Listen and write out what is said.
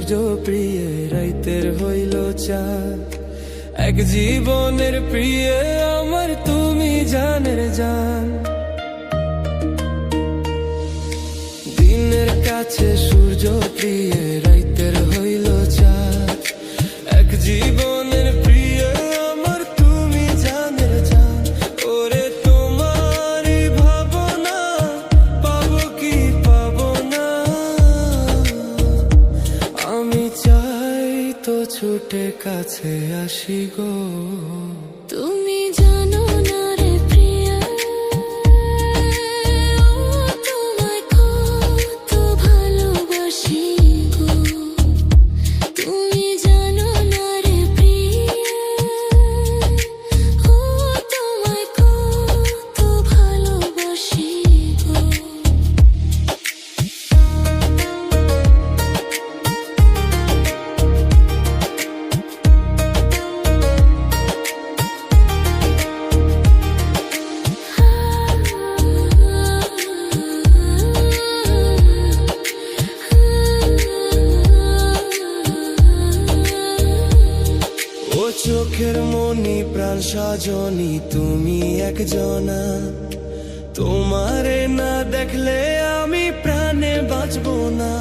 সূর্য প্রিয় রাইতের হইল চাঁদ, এক জীবনের প্রিয় আমার তুমি জানের জান। দিনের কাছে সূর্য প্রিয় রাইতের হইল চাঁদ, এক জীবনের প্রিয় আমার তুমি জানের জান। ওরে তোমারই ভাবনা পাবো কি পাবো না, আমি চাই তো ছুটে কাছে আসি গো। তুমি জানো না রে প্রিয়া, তোমায় কত ভালোবাসি গো। তুমি জানো না রে প্রিয়া, তোমায় কত ভালোবাসি গো। ও চোখের মনি প্রাণ সজনী তুমি একজনা, তোমারে না দেখলে আমি প্রাণে বাঁচবো না।